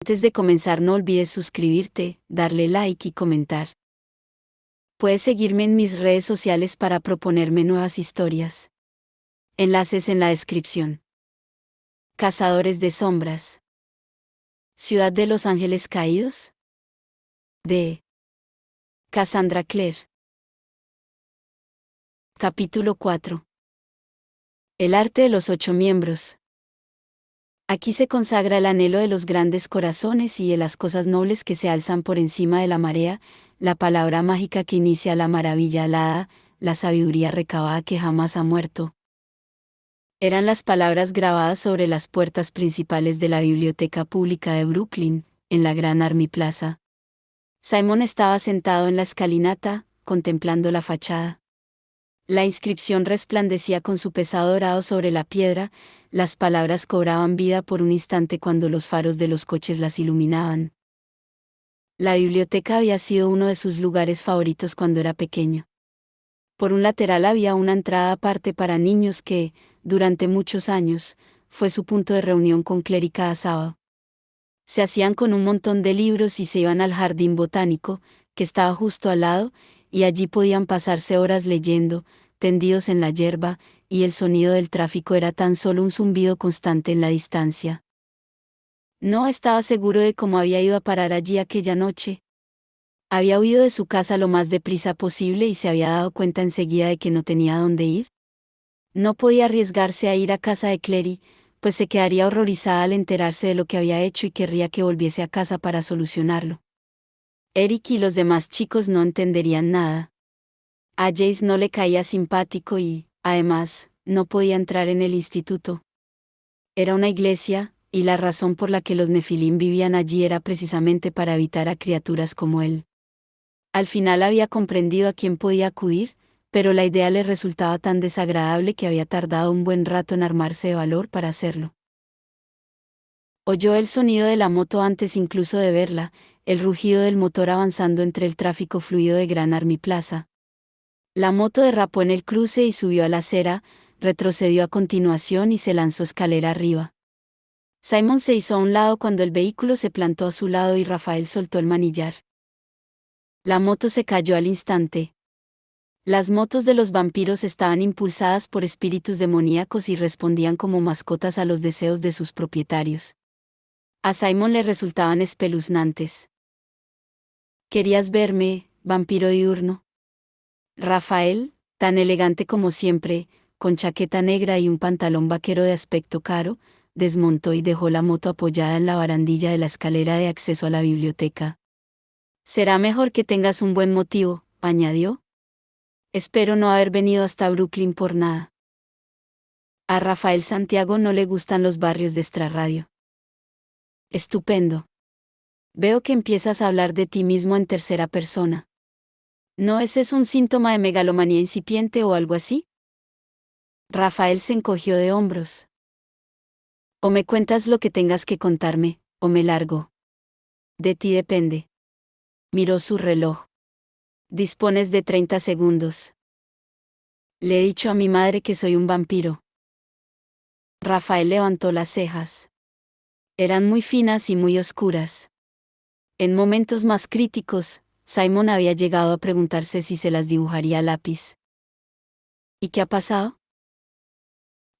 Antes de comenzar no olvides suscribirte, darle like y comentar. Puedes seguirme en mis redes sociales para proponerme nuevas historias. Enlaces en la descripción. Cazadores de sombras. Ciudad de los Ángeles Caídos. De Cassandra Clare. Capítulo 4. El arte de los 8 miembros. Aquí se consagra el anhelo de los grandes corazones y de las cosas nobles que se alzan por encima de la marea, la palabra mágica que inicia la maravilla alada, la sabiduría recabada que jamás ha muerto. Eran las palabras grabadas sobre las puertas principales de la Biblioteca Pública de Brooklyn, en la Gran Army Plaza. Simon estaba sentado en la escalinata, contemplando la fachada. La inscripción resplandecía con su pesado dorado sobre la piedra, las palabras cobraban vida por un instante cuando los faros de los coches las iluminaban. La biblioteca había sido uno de sus lugares favoritos cuando era pequeño. Por un lateral había una entrada aparte para niños que, durante muchos años, fue su punto de reunión con Clary cada sábado. Se hacían con un montón de libros y se iban al jardín botánico, que estaba justo al lado, y allí podían pasarse horas leyendo, tendidos en la hierba, y el sonido del tráfico era tan solo un zumbido constante en la distancia. No estaba seguro de cómo había ido a parar allí aquella noche. Había huido de su casa lo más deprisa posible y se había dado cuenta enseguida de que no tenía dónde ir. No podía arriesgarse a ir a casa de Clary, pues se quedaría horrorizada al enterarse de lo que había hecho y querría que volviese a casa para solucionarlo. Eric y los demás chicos no entenderían nada. A Jace no le caía simpático y, además, no podía entrar en el instituto. Era una iglesia, y la razón por la que los Nefilim vivían allí era precisamente para evitar a criaturas como él. Al final había comprendido a quién podía acudir, pero la idea le resultaba tan desagradable que había tardado un buen rato en armarse de valor para hacerlo. Oyó el sonido de la moto antes incluso de verla, el rugido del motor avanzando entre el tráfico fluido de Gran Army Plaza. La moto derrapó en el cruce y subió a la acera, retrocedió a continuación y se lanzó escalera arriba. Simon se hizo a un lado cuando el vehículo se plantó a su lado y Rafael soltó el manillar. La moto se cayó al instante. Las motos de los vampiros estaban impulsadas por espíritus demoníacos y respondían como mascotas a los deseos de sus propietarios. A Simon le resultaban espeluznantes. ¿Querías verme, vampiro diurno? Rafael, tan elegante como siempre, con chaqueta negra y un pantalón vaquero de aspecto caro, desmontó y dejó la moto apoyada en la barandilla de la escalera de acceso a la biblioteca. Será mejor que tengas un buen motivo, añadió. Espero no haber venido hasta Brooklyn por nada. A Rafael Santiago no le gustan los barrios de extrarradio. Estupendo. Veo que empiezas a hablar de ti mismo en tercera persona. ¿No ese es un síntoma de megalomanía incipiente o algo así? Rafael se encogió de hombros. O me cuentas lo que tengas que contarme, o me largo. De ti depende. Miró su reloj. Dispones de 30 segundos. Le he dicho a mi madre que soy un vampiro. Rafael levantó las cejas. Eran muy finas y muy oscuras. En momentos más críticos, Simon había llegado a preguntarse si se las dibujaría a lápiz. ¿Y qué ha pasado?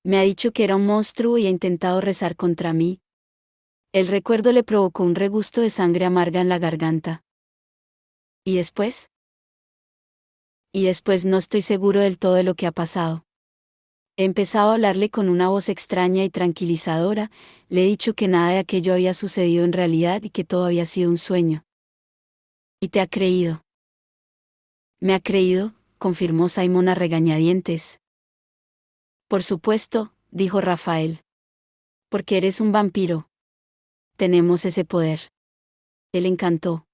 Me ha dicho que era un monstruo y ha intentado rezar contra mí. El recuerdo le provocó un regusto de sangre amarga en la garganta. ¿Y después? Y después no estoy seguro del todo de lo que ha pasado. He empezado a hablarle con una voz extraña y tranquilizadora, le he dicho que nada de aquello había sucedido en realidad y que todo había sido un sueño. ¿Y te ha creído? Me ha creído, confirmó Simon a regañadientes. Por supuesto, dijo Rafael. Porque eres un vampiro. Tenemos ese poder. El encanto.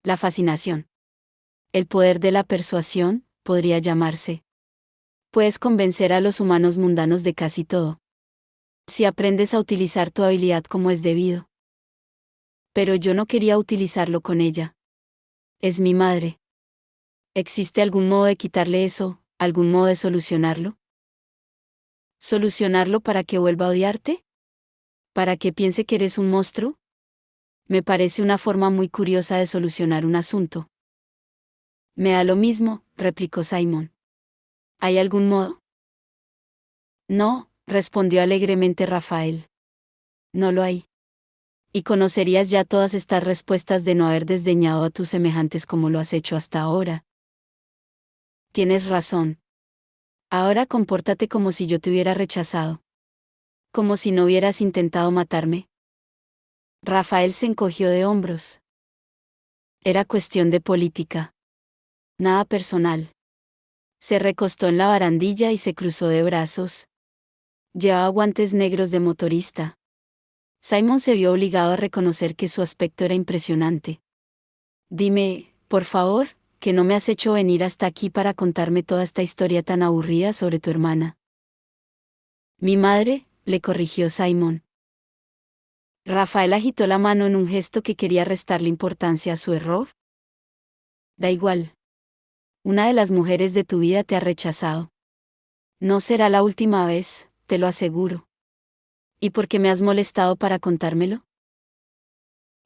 La fascinación. El poder de la persuasión, podría llamarse. Puedes convencer a los humanos mundanos de casi todo. Si aprendes a utilizar tu habilidad como es debido. Pero yo no quería utilizarlo con ella. Es mi madre. ¿Existe algún modo de quitarle eso, algún modo de solucionarlo? ¿Solucionarlo para que vuelva a odiarte? ¿Para que piense que eres un monstruo? Me parece una forma muy curiosa de solucionar un asunto. Me da lo mismo, replicó Simon. ¿Hay algún modo? No, respondió alegremente Rafael. No lo hay. Y conocerías ya todas estas respuestas de no haber desdeñado a tus semejantes como lo has hecho hasta ahora. Tienes razón. Ahora compórtate como si yo te hubiera rechazado. Como si no hubieras intentado matarme. Rafael se encogió de hombros. Era cuestión de política. Nada personal. Se recostó en la barandilla y se cruzó de brazos. Llevaba guantes negros de motorista. Simon se vio obligado a reconocer que su aspecto era impresionante. Dime, por favor, que no me has hecho venir hasta aquí para contarme toda esta historia tan aburrida sobre tu hermana. Mi madre, le corrigió Simon. Rafael agitó la mano en un gesto que quería restarle importancia a su error. Da igual. Una de las mujeres de tu vida te ha rechazado. No será la última vez, te lo aseguro. ¿Y por qué me has molestado para contármelo?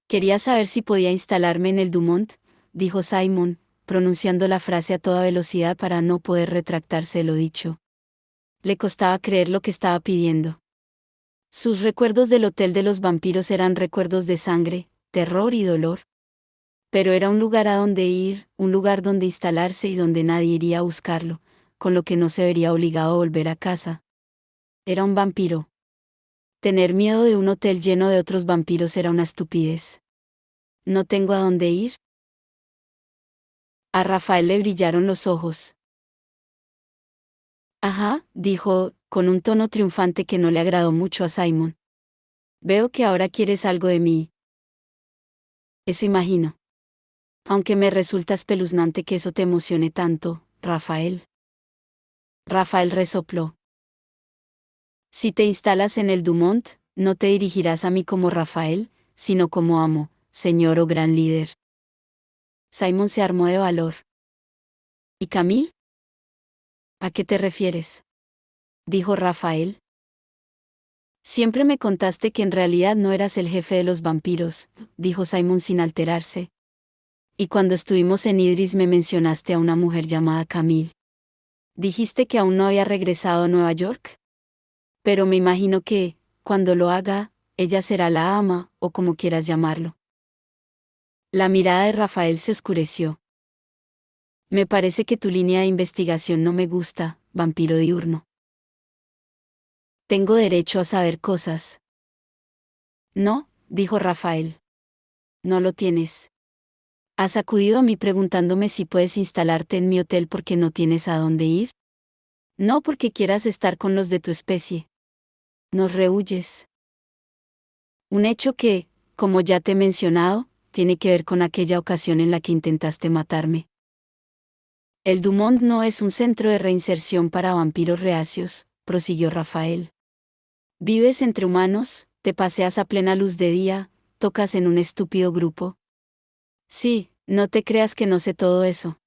Quería saber si podía instalarme en el Dumont, dijo Simon, pronunciando la frase a toda velocidad para no poder retractarse de lo dicho. Le costaba creer lo que estaba pidiendo. Sus recuerdos del Hotel de los Vampiros eran recuerdos de sangre, terror y dolor. Pero era un lugar a donde ir, un lugar donde instalarse y donde nadie iría a buscarlo, con lo que no se vería obligado a volver a casa. Era un vampiro. Tener miedo de un hotel lleno de otros vampiros era una estupidez. ¿No tengo a dónde ir? A Rafael le brillaron los ojos. Ajá, dijo, con un tono triunfante que no le agradó mucho a Simon. Veo que ahora quieres algo de mí. Eso imagino. Aunque me resulta espeluznante que eso te emocione tanto, Rafael. Rafael resopló. Si te instalas en el Dumont, no te dirigirás a mí como Rafael, sino como amo, señor o gran líder. Simon se armó de valor. ¿Y Camille? ¿A qué te refieres? Dijo Rafael. Siempre me contaste que en realidad no eras el jefe de los vampiros, dijo Simon sin alterarse. Y cuando estuvimos en Idris me mencionaste a una mujer llamada Camille. ¿Dijiste que aún no había regresado a Nueva York? Pero me imagino que, cuando lo haga, ella será la ama, o como quieras llamarlo. La mirada de Rafael se oscureció. Me parece que tu línea de investigación no me gusta, vampiro diurno. Tengo derecho a saber cosas. No, dijo Rafael. No lo tienes. ¿Has acudido a mí preguntándome si puedes instalarte en mi hotel porque no tienes a dónde ir? No porque quieras estar con los de tu especie. Nos rehuyes. Un hecho que, como ya te he mencionado, tiene que ver con aquella ocasión en la que intentaste matarme. El Dumont no es un centro de reinserción para vampiros reacios, prosiguió Rafael. Vives entre humanos, te paseas a plena luz de día, tocas en un estúpido grupo. Sí, no te creas que no sé todo eso.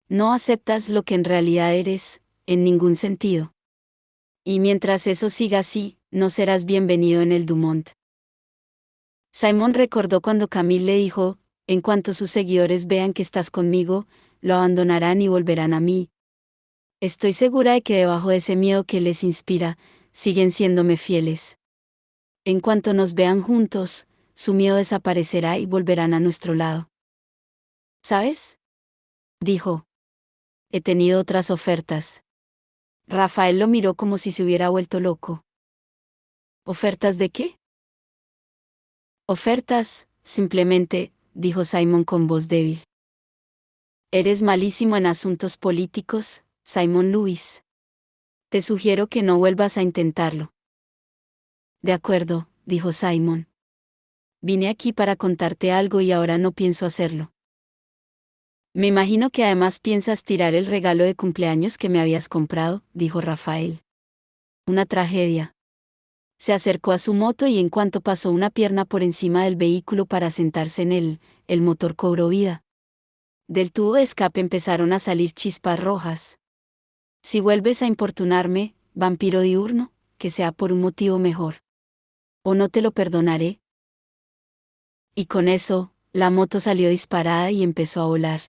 No aceptas lo que en realidad eres, en ningún sentido. Y mientras eso siga así, no serás bienvenido en el Dumont. Simon recordó cuando Camille le dijo, en cuanto sus seguidores vean que estás conmigo, lo abandonarán y volverán a mí. Estoy segura de que debajo de ese miedo que les inspira, siguen siéndome fieles. En cuanto nos vean juntos, su miedo desaparecerá y volverán a nuestro lado. ¿Sabes? Dijo. He tenido otras ofertas. Rafael lo miró como si se hubiera vuelto loco. ¿Ofertas de qué? Ofertas, simplemente, dijo Simon con voz débil. Eres malísimo en asuntos políticos, Simon Lewis. Te sugiero que no vuelvas a intentarlo. De acuerdo, dijo Simon. Vine aquí para contarte algo y ahora no pienso hacerlo. Me imagino que además piensas tirar el regalo de cumpleaños que me habías comprado, dijo Rafael. Una tragedia. Se acercó a su moto y en cuanto pasó una pierna por encima del vehículo para sentarse en él, el motor cobró vida. Del tubo de escape empezaron a salir chispas rojas. Si vuelves a importunarme, vampiro diurno, que sea por un motivo mejor. O no te lo perdonaré. Y con eso, la moto salió disparada y empezó a volar.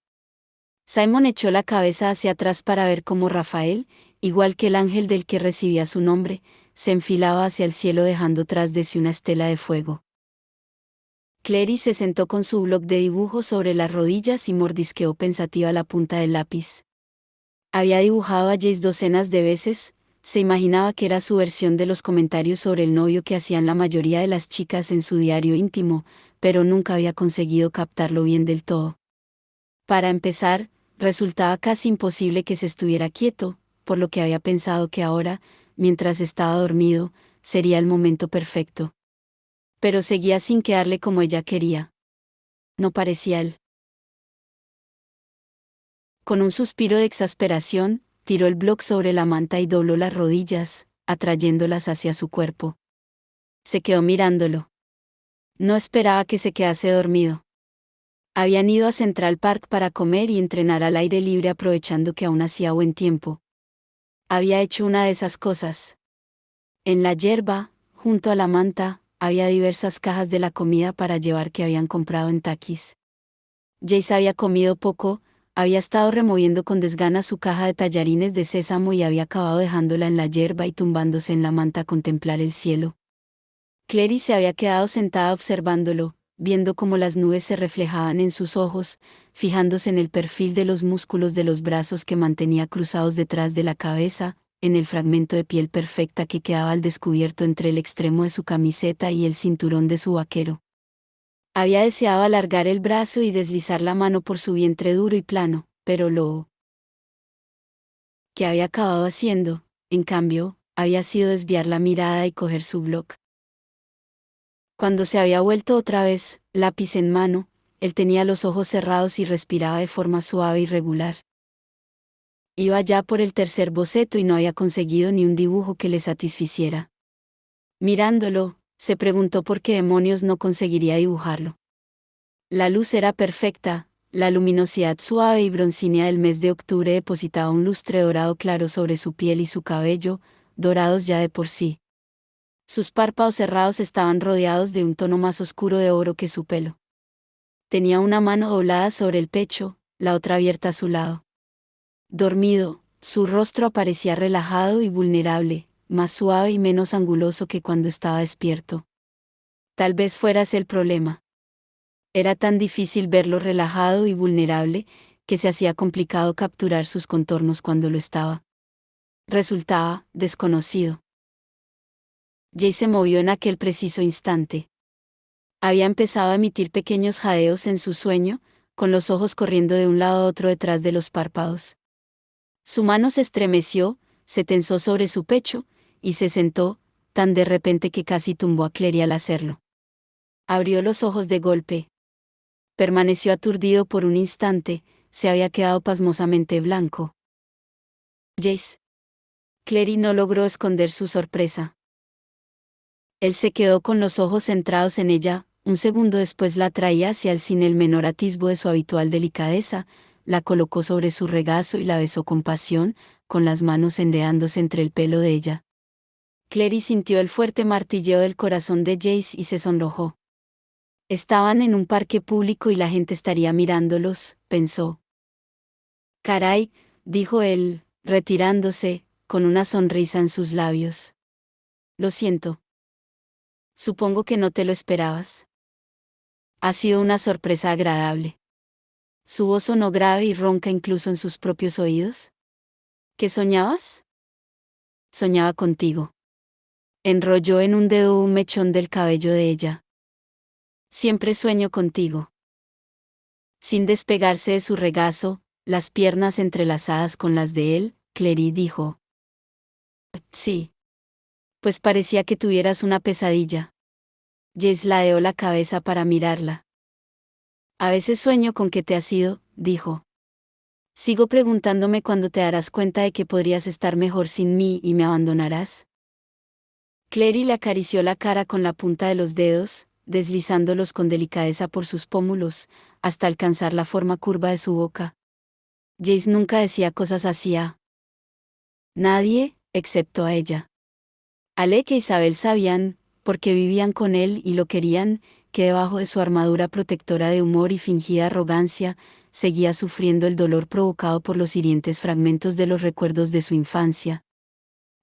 Simon echó la cabeza hacia atrás para ver cómo Rafael, igual que el ángel del que recibía su nombre, se enfilaba hacia el cielo dejando tras de sí una estela de fuego. Clary se sentó con su bloc de dibujo sobre las rodillas y mordisqueó pensativa la punta del lápiz. Había dibujado a Jace docenas de veces, se imaginaba que era su versión de los comentarios sobre el novio que hacían la mayoría de las chicas en su diario íntimo, pero nunca había conseguido captarlo bien del todo. Para empezar, resultaba casi imposible que se estuviera quieto, por lo que había pensado que ahora, mientras estaba dormido, sería el momento perfecto. Pero seguía sin quedarle como ella quería. No parecía él. Con un suspiro de exasperación, tiró el bloc sobre la manta y dobló las rodillas, atrayéndolas hacia su cuerpo. Se quedó mirándolo. No esperaba que se quedase dormido. Habían ido a Central Park para comer y entrenar al aire libre aprovechando que aún hacía buen tiempo. Había hecho una de esas cosas. En la yerba, junto a la manta, había diversas cajas de la comida para llevar que habían comprado en Takis. Jace había comido poco, había estado removiendo con desgana su caja de tallarines de sésamo y había acabado dejándola en la yerba y tumbándose en la manta a contemplar el cielo. Clary se había quedado sentada observándolo, viendo cómo las nubes se reflejaban en sus ojos, fijándose en el perfil de los músculos de los brazos que mantenía cruzados detrás de la cabeza, en el fragmento de piel perfecta que quedaba al descubierto entre el extremo de su camiseta y el cinturón de su vaquero. Había deseado alargar el brazo y deslizar la mano por su vientre duro y plano, pero lo que había acabado haciendo, en cambio, había sido desviar la mirada y coger su bloc. Cuando se había vuelto otra vez, lápiz en mano, él tenía los ojos cerrados y respiraba de forma suave y regular. Iba ya por el tercer boceto y no había conseguido ni un dibujo que le satisficiera. Mirándolo, se preguntó por qué demonios no conseguiría dibujarlo. La luz era perfecta, la luminosidad suave y broncínea del mes de octubre depositaba un lustre dorado claro sobre su piel y su cabello, dorados ya de por sí. Sus párpados cerrados estaban rodeados de un tono más oscuro de oro que su pelo. Tenía una mano doblada sobre el pecho, la otra abierta a su lado. Dormido, su rostro aparecía relajado y vulnerable, más suave y menos anguloso que cuando estaba despierto. Tal vez fuera ese el problema. Era tan difícil verlo relajado y vulnerable, que se hacía complicado capturar sus contornos cuando lo estaba. Resultaba desconocido. Jay se movió en aquel preciso instante. Había empezado a emitir pequeños jadeos en su sueño, con los ojos corriendo de un lado a otro detrás de los párpados. Su mano se estremeció, se tensó sobre su pecho, y se sentó, tan de repente que casi tumbó a Clary al hacerlo. Abrió los ojos de golpe. Permaneció aturdido por un instante, se había quedado pasmosamente blanco. Jace. Clary no logró esconder su sorpresa. Él se quedó con los ojos centrados en ella, un segundo después la traía hacia él sin el menor atisbo de su habitual delicadeza, la colocó sobre su regazo y la besó con pasión, con las manos enredándose entre el pelo de ella. Clary sintió el fuerte martilleo del corazón de Jace y se sonrojó. Estaban en un parque público y la gente estaría mirándolos, pensó. Caray, dijo él, retirándose, con una sonrisa en sus labios. Lo siento. Supongo que no te lo esperabas. Ha sido una sorpresa agradable. Su voz sonó grave y ronca incluso en sus propios oídos. ¿Qué soñabas? Soñaba contigo. Enrolló en un dedo un mechón del cabello de ella. Siempre sueño contigo. Sin despegarse de su regazo, las piernas entrelazadas con las de él, Clary dijo. Sí. Pues parecía que tuvieras una pesadilla. Jace ladeó la cabeza para mirarla. A veces sueño con que te has ido, dijo. Sigo preguntándome cuándo te darás cuenta de que podrías estar mejor sin mí y me abandonarás. Clary le acarició la cara con la punta de los dedos, deslizándolos con delicadeza por sus pómulos, hasta alcanzar la forma curva de su boca. Jace nunca decía cosas así a nadie, excepto a ella. Alec e Isabel sabían, porque vivían con él y lo querían, que debajo de su armadura protectora de humor y fingida arrogancia, seguía sufriendo el dolor provocado por los hirientes fragmentos de los recuerdos de su infancia.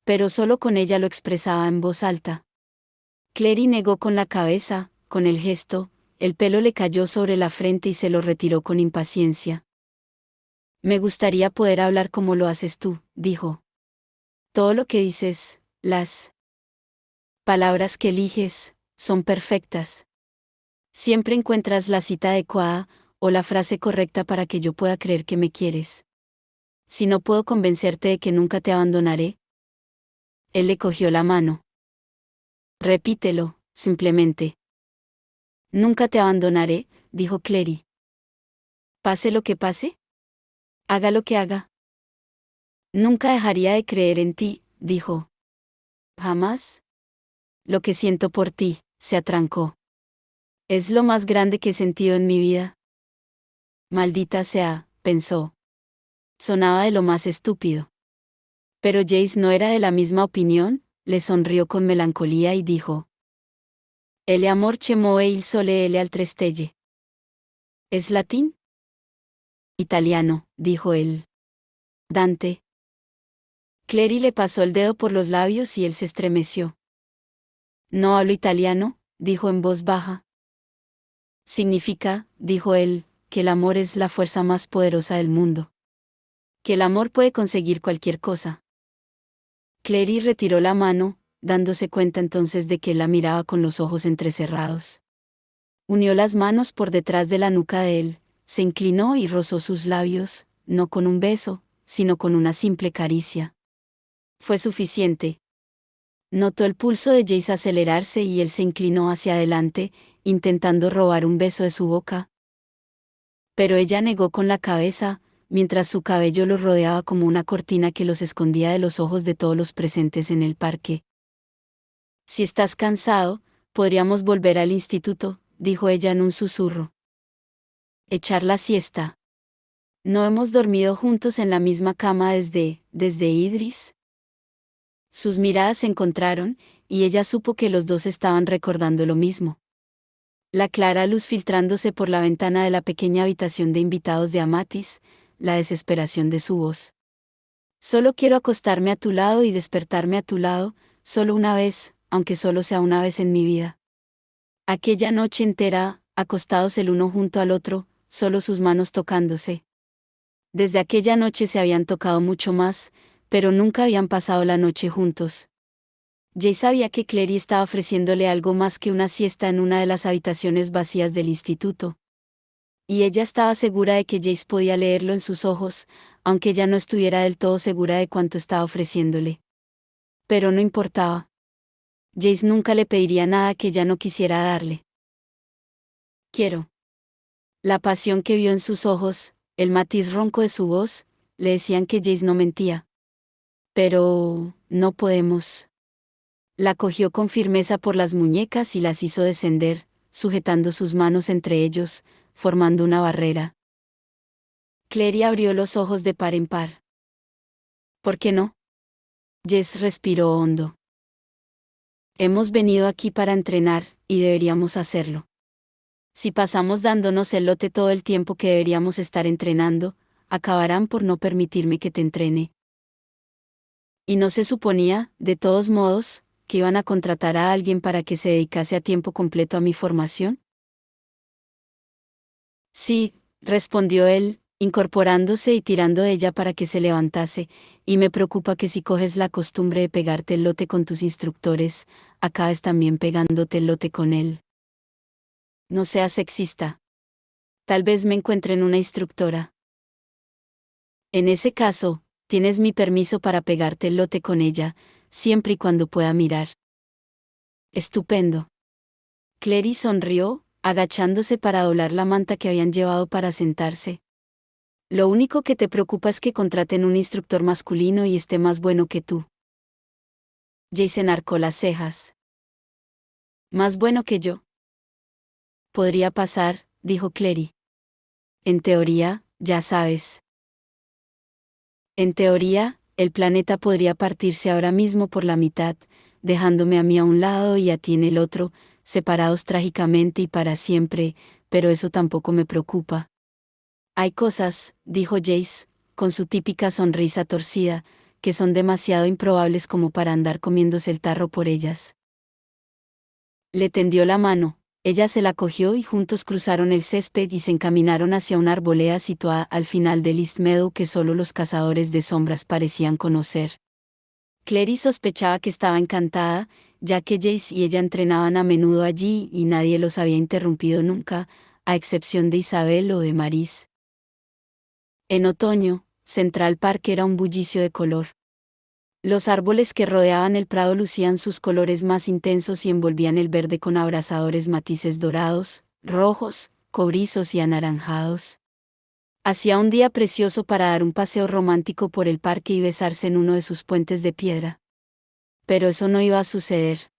Pero solo con ella lo expresaba en voz alta. Clary negó con la cabeza, con el gesto, el pelo le cayó sobre la frente y se lo retiró con impaciencia. Me gustaría poder hablar como lo haces tú, dijo. Todo lo que dices, las palabras que eliges, son perfectas. Siempre encuentras la cita adecuada, o la frase correcta para que yo pueda creer que me quieres. Si no puedo convencerte de que nunca te abandonaré. Él le cogió la mano. Repítelo, simplemente. Nunca te abandonaré, dijo Clary. Pase lo que pase. Haga lo que haga. Nunca dejaría de creer en ti, dijo. Jamás. Lo que siento por ti, se atrancó. Es lo más grande que he sentido en mi vida. Maldita sea, pensó. Sonaba de lo más estúpido. Pero Jace no era de la misma opinión, le sonrió con melancolía y dijo. El amor che muove il sole e le altre stelle. ¿Es latín? Italiano, dijo él. Dante. Clary le pasó el dedo por los labios y él se estremeció. No hablo italiano, dijo en voz baja. Significa, dijo él, que el amor es la fuerza más poderosa del mundo. Que el amor puede conseguir cualquier cosa. Clary retiró la mano, dándose cuenta entonces de que él la miraba con los ojos entrecerrados. Unió las manos por detrás de la nuca de él, se inclinó y rozó sus labios, no con un beso, sino con una simple caricia. Fue suficiente. Notó el pulso de Jace acelerarse y él se inclinó hacia adelante, intentando robar un beso de su boca. Pero ella negó con la cabeza, mientras su cabello los rodeaba como una cortina que los escondía de los ojos de todos los presentes en el parque. Si estás cansado, podríamos volver al instituto, dijo ella en un susurro. Echar la siesta. ¿No hemos dormido juntos en la misma cama desde Idris? Sus miradas se encontraron, y ella supo que los dos estaban recordando lo mismo. La clara luz filtrándose por la ventana de la pequeña habitación de invitados de Amatis, la desesperación de su voz. Solo quiero acostarme a tu lado y despertarme a tu lado, solo una vez, aunque solo sea una vez en mi vida. Aquella noche entera, acostados el uno junto al otro, solo sus manos tocándose. Desde aquella noche se habían tocado mucho más, pero nunca habían pasado la noche juntos. Jay sabía que Clary estaba ofreciéndole algo más que una siesta en una de las habitaciones vacías del instituto. Y ella estaba segura de que Jace podía leerlo en sus ojos, aunque ella no estuviera del todo segura de cuánto estaba ofreciéndole. Pero no importaba. Jace nunca le pediría nada que ella no quisiera darle. Quiero. La pasión que vio en sus ojos, el matiz ronco de su voz, le decían que Jace no mentía. Pero no podemos. La cogió con firmeza por las muñecas y las hizo descender, sujetando sus manos entre ellos, formando una barrera. Clary abrió los ojos de par en par. ¿Por qué no? Jess respiró hondo. Hemos venido aquí para entrenar, y deberíamos hacerlo. Si pasamos dándonos el lote todo el tiempo que deberíamos estar entrenando, acabarán por no permitirme que te entrene. Y no se suponía, de todos modos, que iban a contratar a alguien para que se dedicase a tiempo completo a mi formación. Sí, respondió él, incorporándose y tirando de ella para que se levantase, y me preocupa que si coges la costumbre de pegarte el lote con tus instructores, acabes también pegándote el lote con él. No seas sexista. Tal vez me encuentre en una instructora. En ese caso, tienes mi permiso para pegarte el lote con ella, siempre y cuando pueda mirar. Estupendo. Clary sonrió, agachándose para doblar la manta que habían llevado para sentarse. Lo único que te preocupa es que contraten un instructor masculino y esté más bueno que tú. Jason arcó las cejas. ¿Más bueno que yo? Podría pasar, dijo Clary. En teoría, ya sabes. En teoría, el planeta podría partirse ahora mismo por la mitad, dejándome a mí a un lado y a ti en el otro, separados trágicamente y para siempre, pero eso tampoco me preocupa. Hay cosas, dijo Jace, con su típica sonrisa torcida, que son demasiado improbables como para andar comiéndose el tarro por ellas. Le tendió la mano, ella se la cogió y juntos cruzaron el césped y se encaminaron hacia una arboleda situada al final del East Meadow que solo los cazadores de sombras parecían conocer. Clary sospechaba que estaba encantada, ya que Jace y ella entrenaban a menudo allí y nadie los había interrumpido nunca, a excepción de Isabel o de Maris. En otoño, Central Park era un bullicio de color. Los árboles que rodeaban el prado lucían sus colores más intensos y envolvían el verde con abrasadores matices dorados, rojos, cobrizos y anaranjados. Hacía un día precioso para dar un paseo romántico por el parque y besarse en uno de sus puentes de piedra. Pero eso no iba a suceder.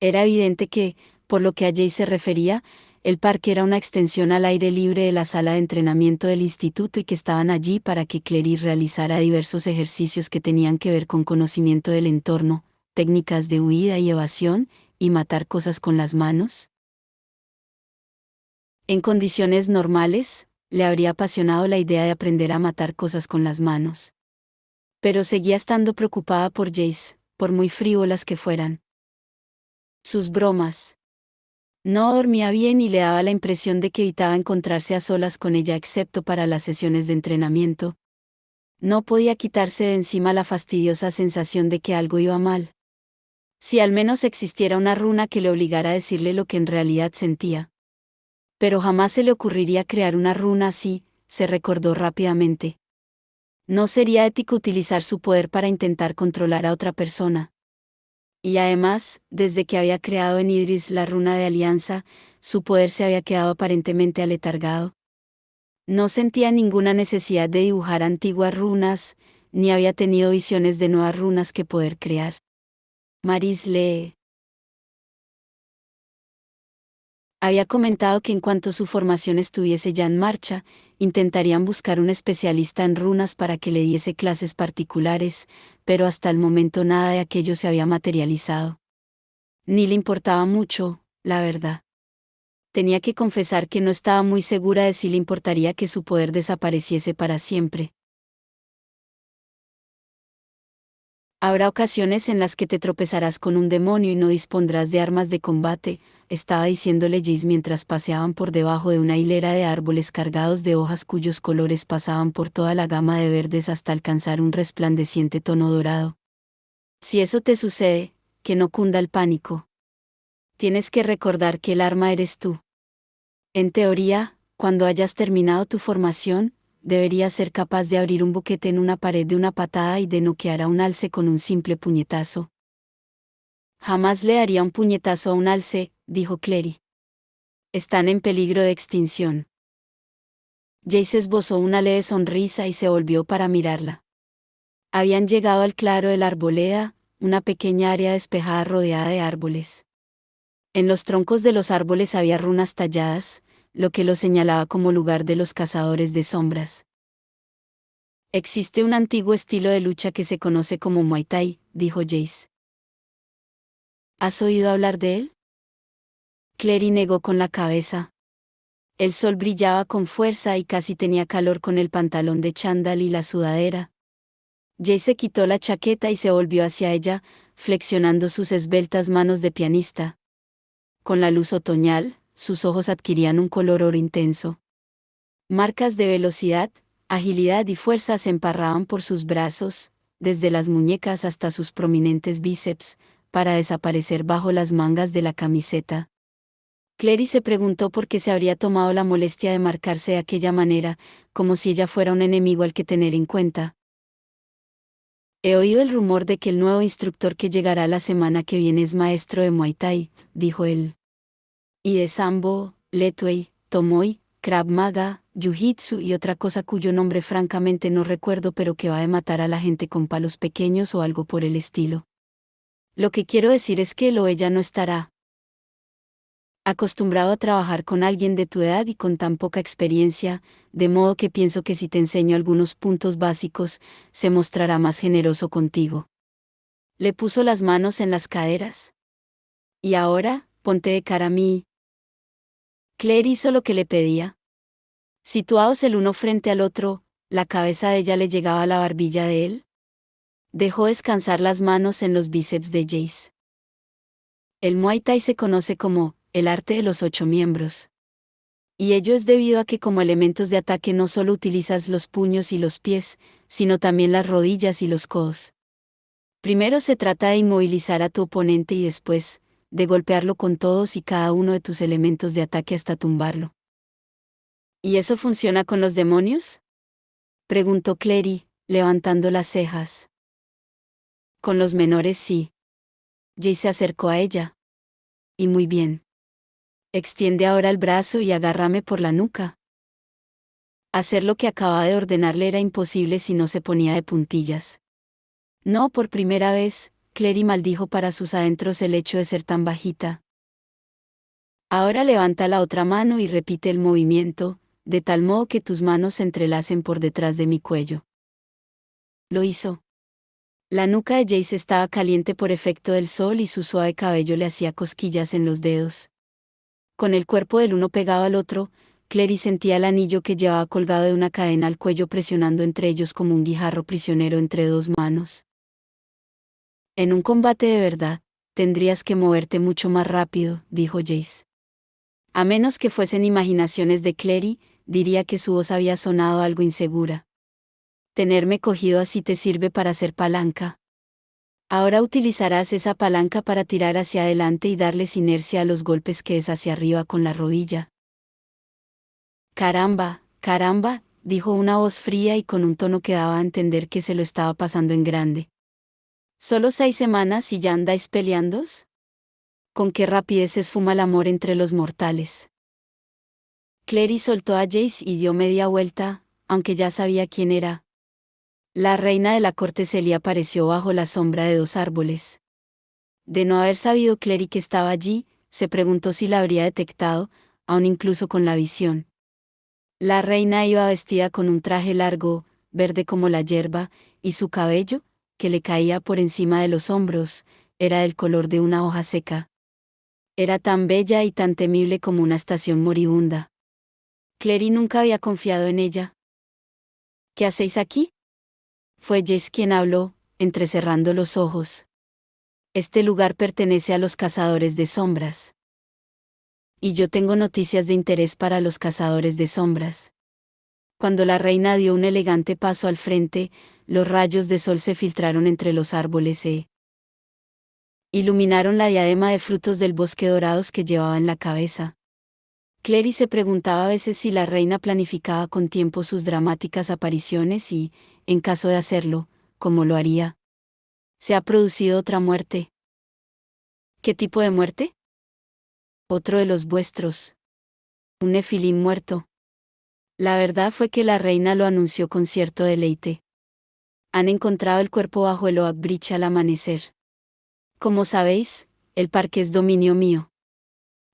Era evidente que, por lo que a Jay se refería, el parque era una extensión al aire libre de la sala de entrenamiento del instituto y que estaban allí para que Clary realizara diversos ejercicios que tenían que ver con conocimiento del entorno, técnicas de huida y evasión, y matar cosas con las manos. En condiciones normales, le habría apasionado la idea de aprender a matar cosas con las manos. Pero seguía estando preocupada por Jace, por muy frívolas que fueran. Sus bromas. No dormía bien y le daba la impresión de que evitaba encontrarse a solas con ella excepto para las sesiones de entrenamiento. No podía quitarse de encima la fastidiosa sensación de que algo iba mal. Si al menos existiera una runa que le obligara a decirle lo que en realidad sentía. Pero jamás se le ocurriría crear una runa así, se recordó rápidamente. No sería ético utilizar su poder para intentar controlar a otra persona. Y además, desde que había creado en Idris la runa de alianza, su poder se había quedado aparentemente aletargado. No sentía ninguna necesidad de dibujar antiguas runas, ni había tenido visiones de nuevas runas que poder crear. Maris le había comentado que en cuanto su formación estuviese ya en marcha, intentarían buscar un especialista en runas para que le diese clases particulares, pero hasta el momento nada de aquello se había materializado. Ni le importaba mucho, la verdad. Tenía que confesar que no estaba muy segura de si le importaría que su poder desapareciese para siempre. Habrá ocasiones en las que te tropezarás con un demonio y no dispondrás de armas de combate, estaba diciéndole Jace mientras paseaban por debajo de una hilera de árboles cargados de hojas cuyos colores pasaban por toda la gama de verdes hasta alcanzar un resplandeciente tono dorado. Si eso te sucede, que no cunda el pánico. Tienes que recordar que el arma eres tú. En teoría, cuando hayas terminado tu formación, deberías ser capaz de abrir un boquete en una pared de una patada y de noquear a un alce con un simple puñetazo. Jamás le daría un puñetazo a un alce, dijo Clary. Están en peligro de extinción. Jace esbozó una leve sonrisa y se volvió para mirarla. Habían llegado al claro de la arboleda, una pequeña área despejada rodeada de árboles. En los troncos de los árboles había runas talladas, lo que lo señalaba como lugar de los cazadores de sombras. Existe un antiguo estilo de lucha que se conoce como Muay Thai, dijo Jace. ¿Has oído hablar de él? Clary negó con la cabeza. El sol brillaba con fuerza y casi tenía calor con el pantalón de chándal y la sudadera. Jace se quitó la chaqueta y se volvió hacia ella, flexionando sus esbeltas manos de pianista. Con la luz otoñal, sus ojos adquirían un color oro intenso. Marcas de velocidad, agilidad y fuerza se emparraban por sus brazos, desde las muñecas hasta sus prominentes bíceps, para desaparecer bajo las mangas de la camiseta. Clary se preguntó por qué se habría tomado la molestia de marcarse de aquella manera, como si ella fuera un enemigo al que tener en cuenta. He oído el rumor de que el nuevo instructor que llegará la semana que viene es maestro de Muay Thai, dijo él. Y de Sambo, Letway, Tomoy, Krav Maga, Jiu-Jitsu y otra cosa cuyo nombre francamente no recuerdo pero que va a matar a la gente con palos pequeños o algo por el estilo. Lo que quiero decir es que él o ella no estará acostumbrado a trabajar con alguien de tu edad y con tan poca experiencia, de modo que pienso que si te enseño algunos puntos básicos, se mostrará más generoso contigo. Le puso las manos en las caderas. Y ahora, ponte de cara a mí. Claire hizo lo que le pedía. Situados el uno frente al otro, la cabeza de ella le llegaba a la barbilla de él. Dejó descansar las manos en los bíceps de Jace. El Muay Thai se conoce como el arte de los 8 miembros. Y ello es debido a que como elementos de ataque no solo utilizas los puños y los pies, sino también las rodillas y los codos. Primero se trata de inmovilizar a tu oponente y después, de golpearlo con todos y cada uno de tus elementos de ataque hasta tumbarlo. ¿Y eso funciona con los demonios?, preguntó Clary, levantando las cejas. Con los menores sí. Jace se acercó a ella. Y muy bien. Extiende ahora el brazo y agárrame por la nuca. Hacer lo que acababa de ordenarle era imposible si no se ponía de puntillas. No, por primera vez, Clary maldijo para sus adentros el hecho de ser tan bajita. Ahora levanta la otra mano y repite el movimiento, de tal modo que tus manos se entrelacen por detrás de mi cuello. Lo hizo. La nuca de Jace estaba caliente por efecto del sol y su suave cabello le hacía cosquillas en los dedos. Con el cuerpo del uno pegado al otro, Clary sentía el anillo que llevaba colgado de una cadena al cuello presionando entre ellos como un guijarro prisionero entre dos manos. En un combate de verdad, tendrías que moverte mucho más rápido, dijo Jace. A menos que fuesen imaginaciones de Clary, diría que su voz había sonado algo insegura. Tenerme cogido así te sirve para hacer palanca. Ahora utilizarás esa palanca para tirar hacia adelante y darles inercia a los golpes que es hacia arriba con la rodilla. Caramba, caramba, dijo una voz fría y con un tono que daba a entender que se lo estaba pasando en grande. ¿Solo 6 semanas y ya andáis peleándos? ¿Con qué rapidez se esfuma el amor entre los mortales? Clary soltó a Jace y dio media vuelta, aunque ya sabía quién era. La reina de la corte Celia apareció bajo la sombra de 2 árboles. De no haber sabido Clary que estaba allí, se preguntó si la habría detectado, aun incluso con la visión. La reina iba vestida con un traje largo, verde como la hierba, y su cabello, que le caía por encima de los hombros, era del color de una hoja seca. Era tan bella y tan temible como una estación moribunda. Clary nunca había confiado en ella. ¿Qué hacéis aquí?, fue Jace quien habló, entrecerrando los ojos. Este lugar pertenece a los cazadores de sombras. Y yo tengo noticias de interés para los cazadores de sombras. Cuando la reina dio un elegante paso al frente, los rayos de sol se filtraron entre los árboles e iluminaron la diadema de frutos del bosque dorados que llevaba en la cabeza. Clary se preguntaba a veces si la reina planificaba con tiempo sus dramáticas apariciones y, en caso de hacerlo, ¿cómo lo haría? ¿Se ha producido otra muerte? ¿Qué tipo de muerte? Otro de los vuestros. Un nefilim muerto. La verdad fue que la reina lo anunció con cierto deleite. Han encontrado el cuerpo bajo el Oak Bridge al amanecer. Como sabéis, el parque es dominio mío.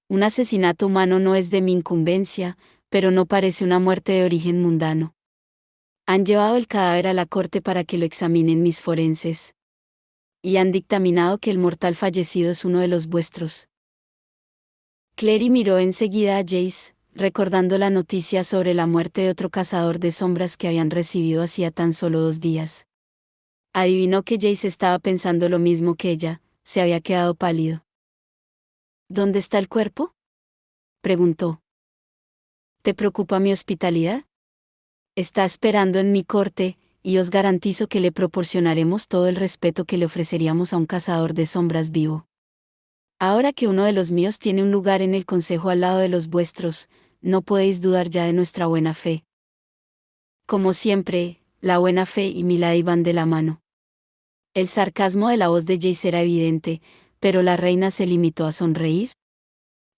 Un asesinato humano no es de mi incumbencia, pero no parece una muerte de origen mundano. Han llevado el cadáver a la corte para que lo examinen mis forenses. Y han dictaminado que el mortal fallecido es uno de los vuestros. Clary miró enseguida a Jace, recordando la noticia sobre la muerte de otro cazador de sombras que habían recibido hacía tan solo 2 días. Adivinó que Jace estaba pensando lo mismo que ella, se había quedado pálido. ¿Dónde está el cuerpo?, preguntó. ¿Te preocupa mi hospitalidad? Está esperando en mi corte, y os garantizo que le proporcionaremos todo el respeto que le ofreceríamos a un cazador de sombras vivo. Ahora que uno de los míos tiene un lugar en el consejo al lado de los vuestros, no podéis dudar ya de nuestra buena fe. Como siempre, la buena fe y Milady van de la mano. El sarcasmo de la voz de Jace era evidente, pero la reina se limitó a sonreír.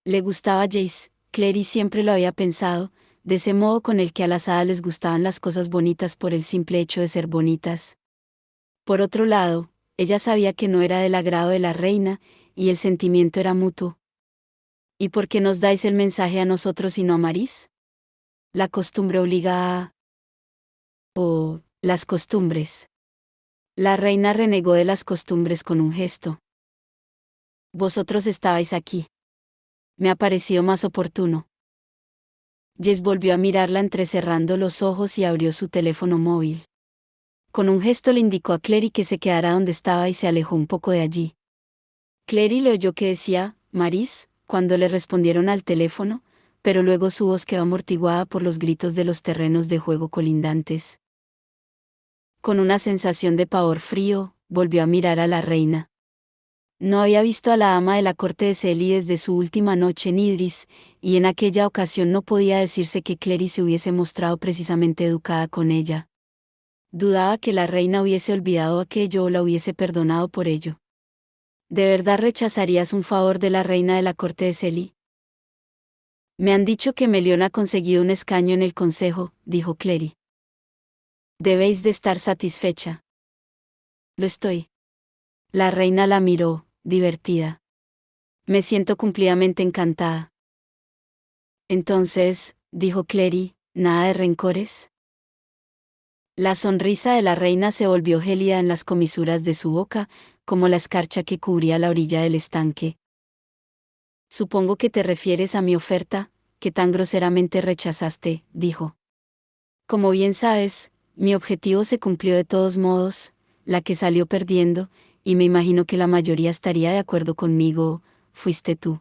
Le gustaba Jace, Clary siempre lo había pensado, de ese modo con el que a las hadas les gustaban las cosas bonitas por el simple hecho de ser bonitas. Por otro lado, ella sabía que no era del agrado de la reina, y el sentimiento era mutuo. ¿Y por qué nos dais el mensaje a nosotros y no a Maris? La costumbre obliga a... Oh, las costumbres. La reina renegó de las costumbres con un gesto. Vosotros estabais aquí. Me ha parecido más oportuno. Jess volvió a mirarla entrecerrando los ojos y abrió su teléfono móvil. Con un gesto le indicó a Clary que se quedara donde estaba y se alejó un poco de allí. Clary le oyó que decía, Maris, cuando le respondieron al teléfono, pero luego su voz quedó amortiguada por los gritos de los terrenos de juego colindantes. Con una sensación de pavor frío, volvió a mirar a la reina. No había visto a la ama de la corte de Celi desde su última noche en Idris, y en aquella ocasión no podía decirse que Clary se hubiese mostrado precisamente educada con ella. Dudaba que la reina hubiese olvidado aquello o la hubiese perdonado por ello. ¿De verdad rechazarías un favor de la reina de la corte de Celi? Me han dicho que Melión ha conseguido un escaño en el consejo, dijo Clary. Debéis de estar satisfecha. Lo estoy. La reina la miró, divertida. Me siento cumplidamente encantada. Entonces, dijo Clary, ¿nada de rencores? La sonrisa de la reina se volvió gélida en las comisuras de su boca, como la escarcha que cubría la orilla del estanque. Supongo que te refieres a mi oferta, que tan groseramente rechazaste, dijo. Como bien sabes, mi objetivo se cumplió de todos modos, la que salió perdiendo, y me imagino que la mayoría estaría de acuerdo conmigo, fuiste tú.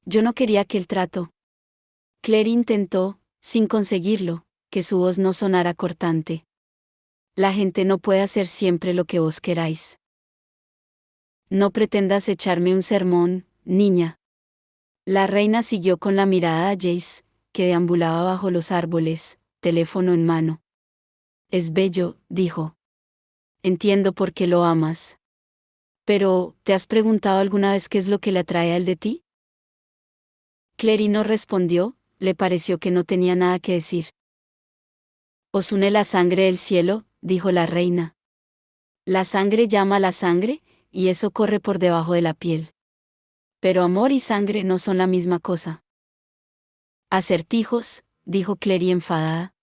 Yo no quería aquel trato. Clary intentó, sin conseguirlo, que su voz no sonara cortante. La gente no puede hacer siempre lo que vos queráis. No pretendas echarme un sermón, niña. La reina siguió con la mirada a Jace, que deambulaba bajo los árboles, teléfono en mano. Es bello, dijo. Entiendo por qué lo amas. Pero, ¿te has preguntado alguna vez qué es lo que le atrae a él de ti? Clary no respondió, le pareció que no tenía nada que decir. Os une la sangre del cielo, dijo la reina. La sangre llama a la sangre, y eso corre por debajo de la piel. Pero amor y sangre no son la misma cosa. Acertijos, dijo Clary enfadada.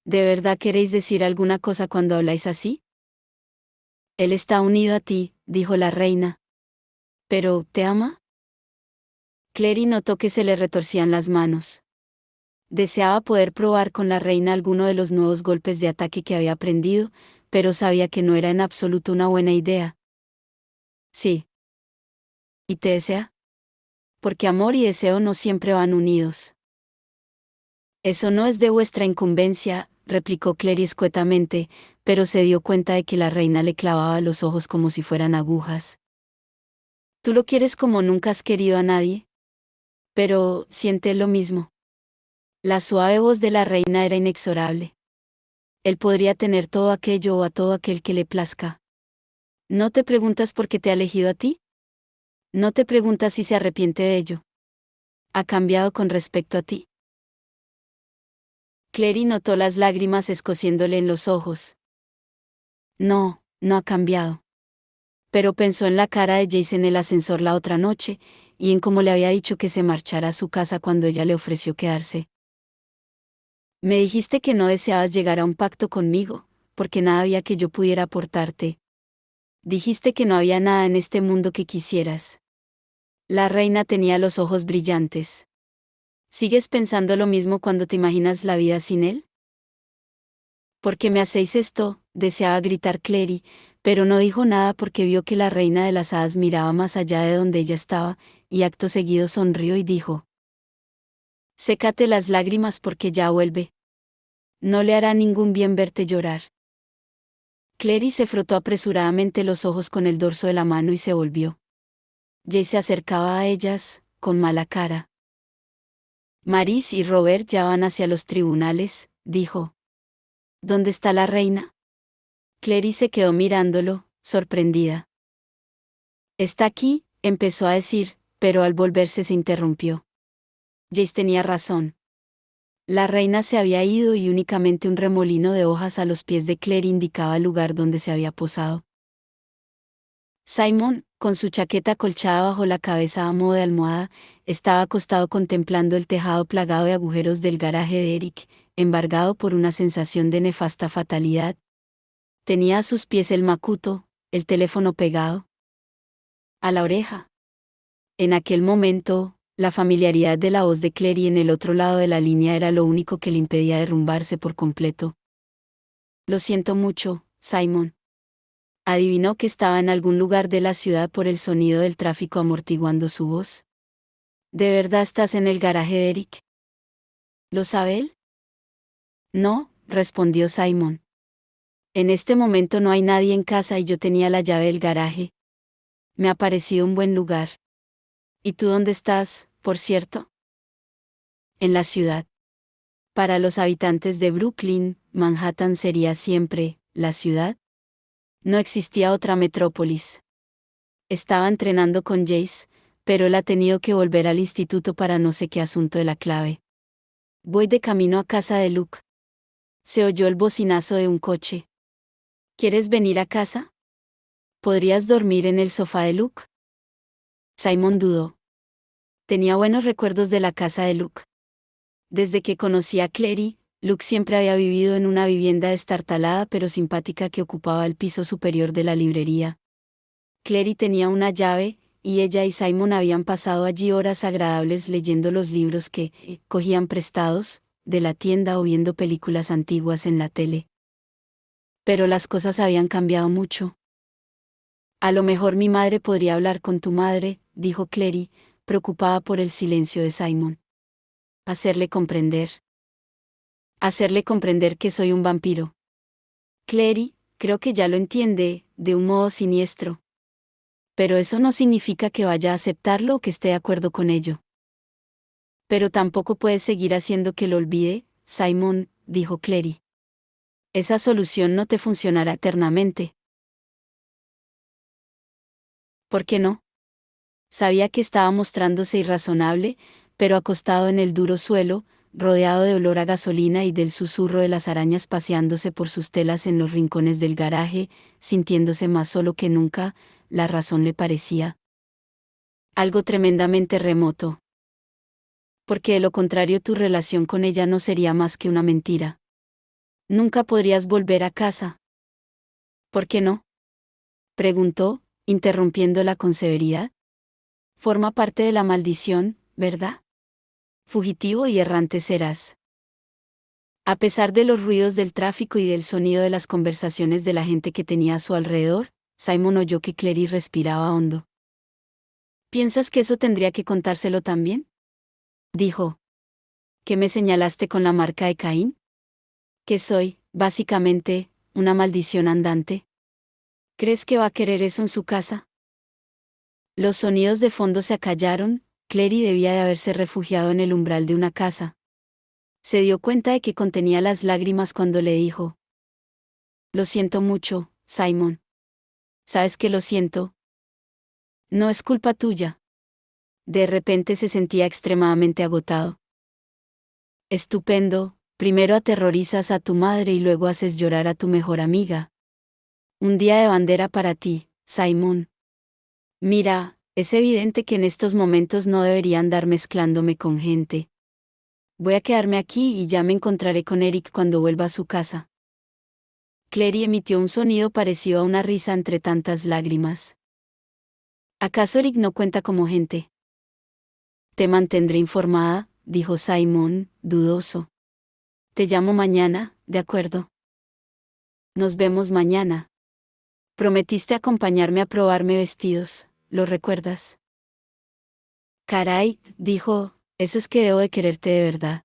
¿De verdad queréis decir alguna cosa cuando habláis así? Él está unido a ti, dijo la reina. ¿Pero, te ama? Clary notó que se le retorcían las manos. Deseaba poder probar con la reina alguno de los nuevos golpes de ataque que había aprendido, pero sabía que no era en absoluto una buena idea. Sí. ¿Y te desea? Porque amor y deseo no siempre van unidos. Eso no es de vuestra incumbencia, replicó Clary escuetamente, pero se dio cuenta de que la reina le clavaba los ojos como si fueran agujas. ¿Tú lo quieres como nunca has querido a nadie? Pero, siente lo mismo. La suave voz de la reina era inexorable. Él podría tener todo aquello o a todo aquel que le plazca. ¿No te preguntas por qué te ha elegido a ti? ¿No te preguntas si se arrepiente de ello? ¿Ha cambiado con respecto a ti? Clary notó las lágrimas escociéndole en los ojos. No, no ha cambiado. Pero pensó en la cara de Jace en el ascensor la otra noche, y en cómo le había dicho que se marchara a su casa cuando ella le ofreció quedarse. Me dijiste que no deseabas llegar a un pacto conmigo, porque nada había que yo pudiera aportarte. Dijiste que no había nada en este mundo que quisieras. La reina tenía los ojos brillantes. ¿Sigues pensando lo mismo cuando te imaginas la vida sin él? ¿Por qué me hacéis esto?, deseaba gritar Clary, pero no dijo nada porque vio que la reina de las hadas miraba más allá de donde ella estaba, y acto seguido sonrió y dijo: Sécate las lágrimas porque ya vuelve. No le hará ningún bien verte llorar. Clary se frotó apresuradamente los ojos con el dorso de la mano y se volvió. Jay se acercaba a ellas, con mala cara. Maris y Robert ya van hacia los tribunales, dijo. ¿Dónde está la reina? Clary se quedó mirándolo, sorprendida. Está aquí, empezó a decir, pero al volverse se interrumpió. Jace tenía razón. La reina se había ido y únicamente un remolino de hojas a los pies de Clary indicaba el lugar donde se había posado. Simon, con su chaqueta colchada bajo la cabeza a modo de almohada, estaba acostado contemplando el tejado plagado de agujeros del garaje de Eric, embargado por una sensación de nefasta fatalidad. Tenía a sus pies el macuto, el teléfono pegado a la oreja. En aquel momento, la familiaridad de la voz de Clary en el otro lado de la línea era lo único que le impedía derrumbarse por completo. Lo siento mucho, Simon. Adivinó que estaba en algún lugar de la ciudad por el sonido del tráfico amortiguando su voz. ¿De verdad estás en el garaje de Eric? ¿Lo sabe él? No, respondió Simon. En este momento no hay nadie en casa y yo tenía la llave del garaje. Me ha parecido un buen lugar. ¿Y tú dónde estás, por cierto? En la ciudad. Para los habitantes de Brooklyn, Manhattan sería siempre la ciudad. No existía otra metrópolis. Estaba entrenando con Jace, pero él ha tenido que volver al instituto para no sé qué asunto de la clave. Voy de camino a casa de Luke. Se oyó el bocinazo de un coche. ¿Quieres venir a casa? ¿Podrías dormir en el sofá de Luke? Simon dudó. Tenía buenos recuerdos de la casa de Luke. Desde que conocí a Clary, Luke siempre había vivido en una vivienda destartalada pero simpática que ocupaba el piso superior de la librería. Clary tenía una llave, y ella y Simon habían pasado allí horas agradables leyendo los libros que cogían prestados de la tienda o viendo películas antiguas en la tele. Pero las cosas habían cambiado mucho. A lo mejor mi madre podría hablar con tu madre, dijo Clary, preocupada por el silencio de Simon. Hacerle comprender. Hacerle comprender que soy un vampiro. Clary, creo que ya lo entiende, de un modo siniestro. Pero eso no significa que vaya a aceptarlo o que esté de acuerdo con ello. Pero tampoco puedes seguir haciendo que lo olvide, Simon, dijo Clary. Esa solución no te funcionará eternamente. ¿Por qué no? Sabía que estaba mostrándose irrazonable, pero acostado en el duro suelo, rodeado de olor a gasolina y del susurro de las arañas paseándose por sus telas en los rincones del garaje, sintiéndose más solo que nunca, la razón le parecía algo tremendamente remoto. Porque de lo contrario tu relación con ella no sería más que una mentira. Nunca podrías volver a casa. ¿Por qué no? Preguntó, interrumpiéndola con severidad. Forma parte de la maldición, ¿verdad? Fugitivo y errante serás. A pesar de los ruidos del tráfico y del sonido de las conversaciones de la gente que tenía a su alrededor, Simon oyó que Clary respiraba hondo. ¿Piensas que eso tendría que contárselo también? Dijo. ¿Qué me señalaste con la marca de Caín? Que soy, básicamente, una maldición andante. ¿Crees que va a querer eso en su casa? Los sonidos de fondo se acallaron. Clary debía de haberse refugiado en el umbral de una casa. Se dio cuenta de que contenía las lágrimas cuando le dijo: Lo siento mucho, Simon. ¿Sabes que lo siento? No es culpa tuya. De repente se sentía extremadamente agotado. Estupendo, primero aterrorizas a tu madre y luego haces llorar a tu mejor amiga. Un día de bandera para ti, Simon. Mira, es evidente que en estos momentos no debería andar mezclándome con gente. Voy a quedarme aquí y ya me encontraré con Eric cuando vuelva a su casa. Clary emitió un sonido parecido a una risa entre tantas lágrimas. ¿Acaso Eric no cuenta como gente? Te mantendré informada, dijo Simon, dudoso. Te llamo mañana, ¿de acuerdo? Nos vemos mañana. Prometiste acompañarme a probarme vestidos, ¿lo recuerdas? Caray, dijo, eso es que debo de quererte de verdad.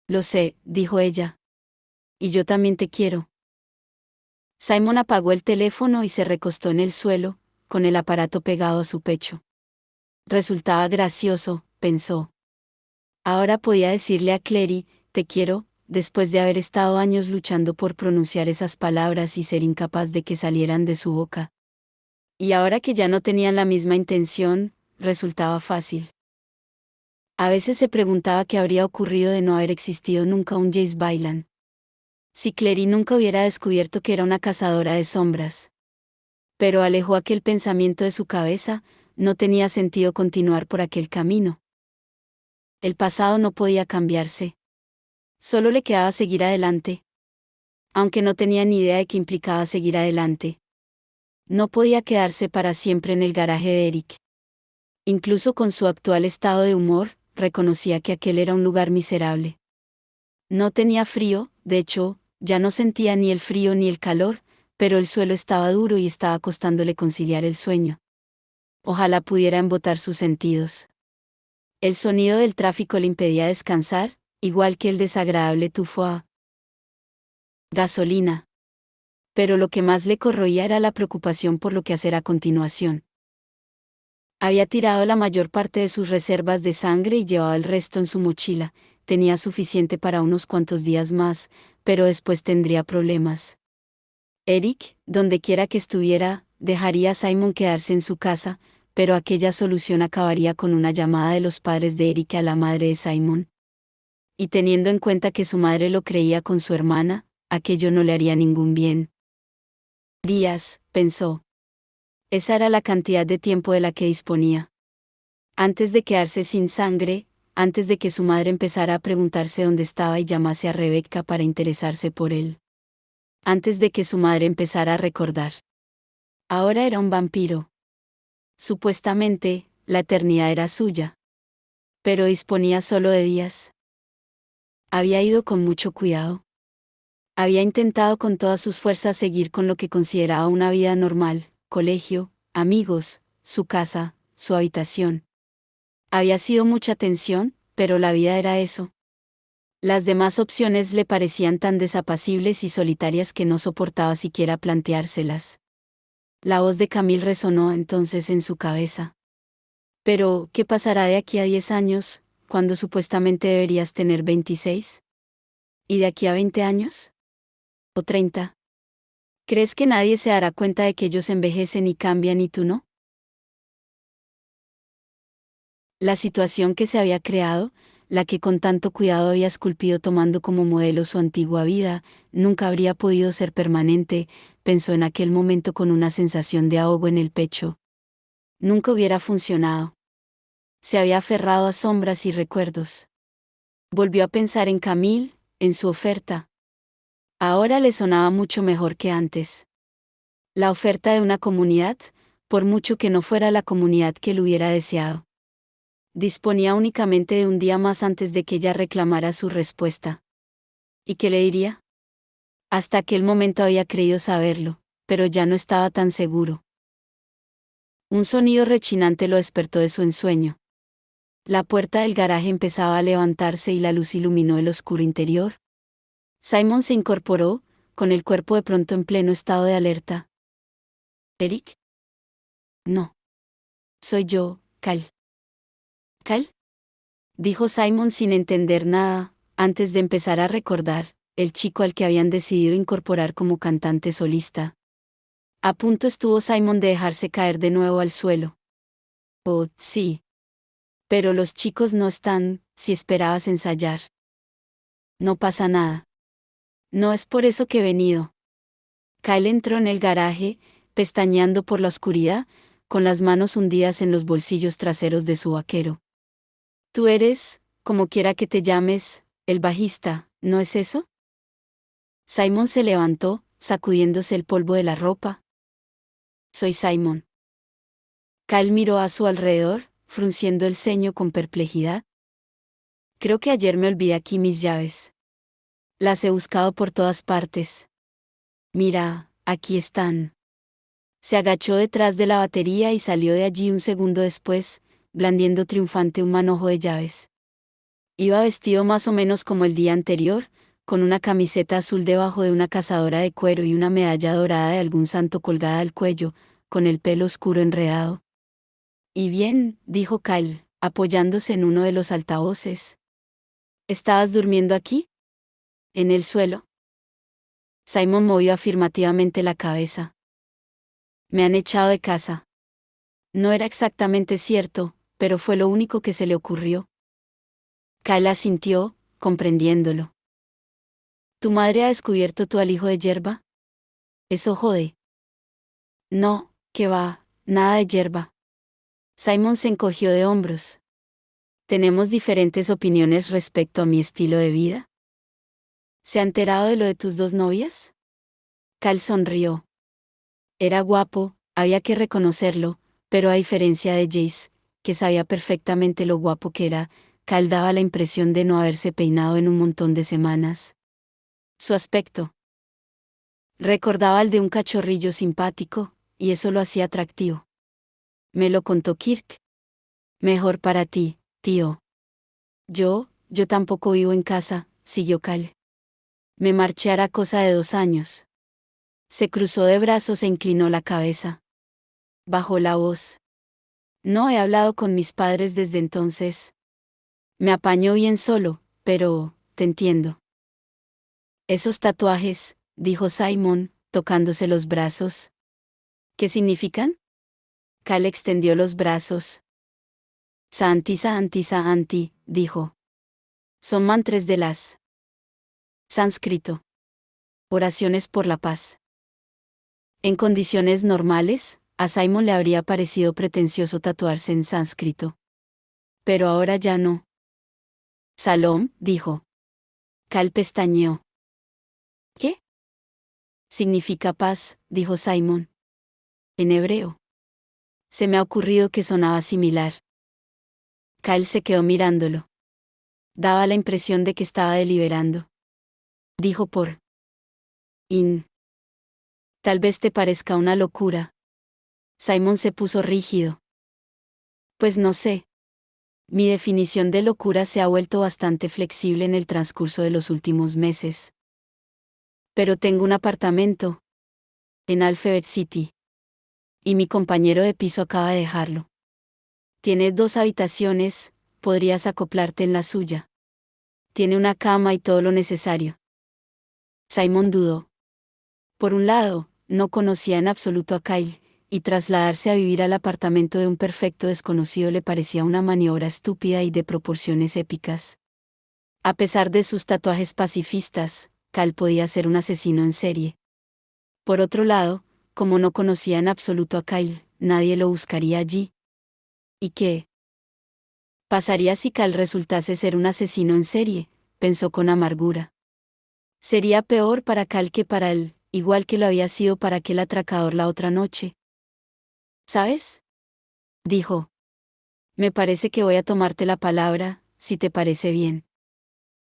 Lo sé, dijo ella. Y yo también te quiero. Simon apagó el teléfono y se recostó en el suelo, con el aparato pegado a su pecho. Resultaba gracioso, pensó. Ahora podía decirle a Clary, te quiero, después de haber estado años luchando por pronunciar esas palabras y ser incapaz de que salieran de su boca. Y ahora que ya no tenían la misma intención, resultaba fácil. A veces se preguntaba qué habría ocurrido de no haber existido nunca un Jace Bailan. Si Clary nunca hubiera descubierto que era una cazadora de sombras. Pero alejó aquel pensamiento de su cabeza, no tenía sentido continuar por aquel camino. El pasado no podía cambiarse. Solo le quedaba seguir adelante. Aunque no tenía ni idea de qué implicaba seguir adelante. No podía quedarse para siempre en el garaje de Eric. Incluso con su actual estado de humor, reconocía que aquel era un lugar miserable. No tenía frío, de hecho, ya no sentía ni el frío ni el calor, pero el suelo estaba duro y estaba costándole conciliar el sueño. Ojalá pudiera embotar sus sentidos. El sonido del tráfico le impedía descansar, igual que el desagradable tufo a gasolina. Pero lo que más le corroía era la preocupación por lo que hacer a continuación. Había tirado la mayor parte de sus reservas de sangre y llevaba el resto en su mochila. Tenía suficiente para unos cuantos días más, pero después tendría problemas. Eric, donde quiera que estuviera, dejaría a Simon quedarse en su casa, pero aquella solución acabaría con una llamada de los padres de Eric a la madre de Simon. Y teniendo en cuenta que su madre lo creía con su hermana, aquello no le haría ningún bien. Días, pensó. Esa era la cantidad de tiempo de la que disponía. Antes de quedarse sin sangre, antes de que su madre empezara a preguntarse dónde estaba y llamase a Rebecca para interesarse por él. Antes de que su madre empezara a recordar. Ahora era un vampiro. Supuestamente, la eternidad era suya. Pero disponía solo de días. Había ido con mucho cuidado. Había intentado con todas sus fuerzas seguir con lo que consideraba una vida normal, colegio, amigos, su casa, su habitación. Había sido mucha tensión, pero la vida era eso. Las demás opciones le parecían tan desapacibles y solitarias que no soportaba siquiera planteárselas. La voz de Camille resonó entonces en su cabeza. Pero, ¿qué pasará de aquí a 10 años, cuando supuestamente deberías tener 26? ¿Y de aquí a 20 años? ¿O 30? ¿Crees que nadie se dará cuenta de que ellos envejecen y cambian y tú no? La situación que se había creado, la que con tanto cuidado había esculpido tomando como modelo su antigua vida, nunca habría podido ser permanente, pensó en aquel momento con una sensación de ahogo en el pecho. Nunca hubiera funcionado. Se había aferrado a sombras y recuerdos. Volvió a pensar en Camille, en su oferta. Ahora le sonaba mucho mejor que antes. La oferta de una comunidad, por mucho que no fuera la comunidad que él hubiera deseado. Disponía únicamente de un día más antes de que ella reclamara su respuesta. ¿Y qué le diría? Hasta aquel momento había creído saberlo, pero ya no estaba tan seguro. Un sonido rechinante lo despertó de su ensueño. La puerta del garaje empezaba a levantarse y la luz iluminó el oscuro interior. Simon se incorporó, con el cuerpo de pronto en pleno estado de alerta. ¿Eric? No. Soy yo, Cal. ¿Cal? Dijo Simon sin entender nada, antes de empezar a recordar, el chico al que habían decidido incorporar como cantante solista. A punto estuvo Simon de dejarse caer de nuevo al suelo. Oh, sí. Pero los chicos no están, si esperabas ensayar. No pasa nada. No es por eso que he venido. Kyle entró en el garaje, pestañeando por la oscuridad, con las manos hundidas en los bolsillos traseros de su vaquero. Tú eres, como quiera que te llames, el bajista, ¿no es eso? Simon se levantó, sacudiéndose el polvo de la ropa. Soy Simon. Kyle miró a su alrededor, frunciendo el ceño con perplejidad. Creo que ayer me olvidé aquí mis llaves. Las he buscado por todas partes. Mira, aquí están. Se agachó detrás de la batería y salió de allí un segundo después, blandiendo triunfante un manojo de llaves. Iba vestido más o menos como el día anterior, con una camiseta azul debajo de una cazadora de cuero y una medalla dorada de algún santo colgada al cuello, con el pelo oscuro enredado. Y bien, dijo Kyle, apoyándose en uno de los altavoces. ¿Estabas durmiendo aquí? ¿En el suelo? Simon movió afirmativamente la cabeza. Me han echado de casa. No era exactamente cierto, pero fue lo único que se le ocurrió. Kyle asintió, comprendiéndolo. ¿Tu madre ha descubierto tu alijo de yerba? Eso jode. No, que va, nada de yerba. Simon se encogió de hombros. ¿Tenemos diferentes opiniones respecto a mi estilo de vida? ¿Se ha enterado de lo de tus dos novias? Cal sonrió. Era guapo, había que reconocerlo, pero a diferencia de Jace, que sabía perfectamente lo guapo que era, Cal daba la impresión de no haberse peinado en un montón de semanas. Su aspecto recordaba al de un cachorrillo simpático, y eso lo hacía atractivo. Me lo contó Kirk. Mejor para ti, tío. Yo tampoco vivo en casa, siguió Cal. Me marché hará cosa de 2 años. Se cruzó de brazos e inclinó la cabeza. Bajó la voz. No he hablado con mis padres desde entonces. Me apañó bien solo, pero, te entiendo. Esos tatuajes, dijo Simon, tocándose los brazos. ¿Qué significan? Cal extendió los brazos. Saanti, Saanti, Saanti, dijo. Son mantras de las sánscrito. Oraciones por la paz. En condiciones normales, a Simon le habría parecido pretencioso tatuarse en sánscrito. Pero ahora ya no. Salom, dijo. Cal pestañeó. ¿Qué? Significa paz, dijo Simon. En hebreo. Se me ha ocurrido que sonaba similar. Cal se quedó mirándolo. Daba la impresión de que estaba deliberando. Dijo por Tal vez te parezca una locura. Simon se puso rígido. Pues no sé. Mi definición de locura se ha vuelto bastante flexible en el transcurso de los últimos meses. Pero tengo un apartamento en Alphabet City. Y mi compañero de piso acaba de dejarlo. Tiene 2 habitaciones, podrías acoplarte en la suya. Tiene una cama y todo lo necesario. Simon dudó. Por un lado, no conocía en absoluto a Kyle, y trasladarse a vivir al apartamento de un perfecto desconocido le parecía una maniobra estúpida y de proporciones épicas. A pesar de sus tatuajes pacifistas, Kyle podía ser un asesino en serie. Por otro lado, como no conocía en absoluto a Kyle, nadie lo buscaría allí. ¿Y qué pasaría si Kyle resultase ser un asesino en serie?, pensó con amargura. Sería peor para Kyle que para él, igual que lo había sido para aquel atracador la otra noche. ¿Sabes? Dijo. Me parece que voy a tomarte la palabra, si te parece bien.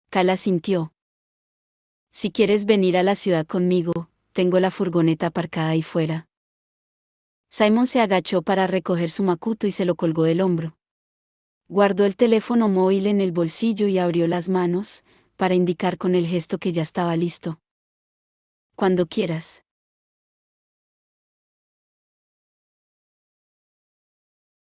Cal asintió. Si quieres venir a la ciudad conmigo, tengo la furgoneta aparcada ahí fuera. Simon se agachó para recoger su macuto y se lo colgó del hombro. Guardó el teléfono móvil en el bolsillo y abrió las manos, para indicar con el gesto que ya estaba listo. Cuando quieras.